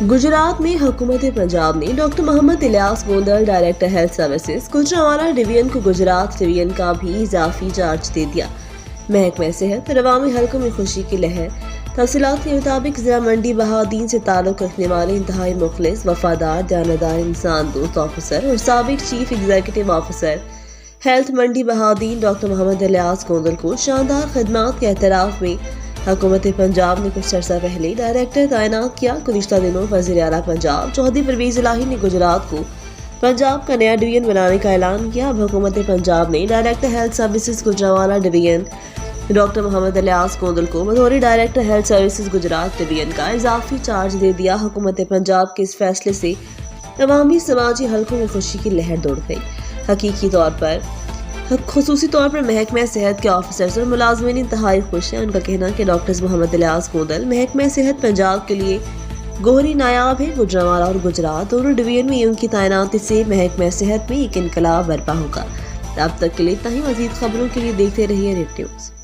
गुजरात में हुकूमत पंजाब ने doctor Mohammad Ilyas Gondal director health services Gujranwala division को गुजरात डिवीजन का भी इजाफी चार्ज दे दिया। महकमा सेहत और अवामी हलकों में खुशी की लहर। तफसीलात के मुताबिक जिला मंडी बहादीन से ताल्लुक़ रखने वाले इंतहाई मुखलिस, वफादार, दानादार, इंसान दोस्त ऑफिसर और साबिक चीफ एग्जीक्यूटिव ऑफिसर हेल्थ मंडी बहादीन डॉक्टर मोहम्मद इलियास गोंदल को शानदार खदमात के एतराफ़ में हुकूमत पंजाब ने कुछ अरसा पहले डायरेक्टर तैनात किया। गुज़िश्ता दिनों वज़ीर आला पंजाब चौधरी परवेज़ इलाही ने गुजरात को पंजाब का नया डिवीजन बनाने का ऐलान किया। अब हुकूमत पंजाब ने director health services Gujranwala division doctor Mohammad Ilyas Gondal को बतौर director health services Gujrat division का इजाफी चार्ज दे दिया। हुकूमत पंजाब के इस फैसले से अवामी समाजी हलकों में खुशी की लहर दौड़ गई। खुसूसी तौर पर महकमा सेहत के ऑफिसर्स और मुलाजमीन इंतहाई खुश हैं। उनका कहना है कि डॉक्टर मोहम्मद इलियास गोंदल महकमा सेहत पंजाब के लिए गोहरी नायाब है। गुजरांवाला और गुजरात दोनों डिवीजन में उनकी तैनाती से महकमा सेहत में एक इनकलाब बर्पा होगा। अब तक के लिए इतना ही। मजीद खबरों के लिए देखते रहिए रेड न्यूज़।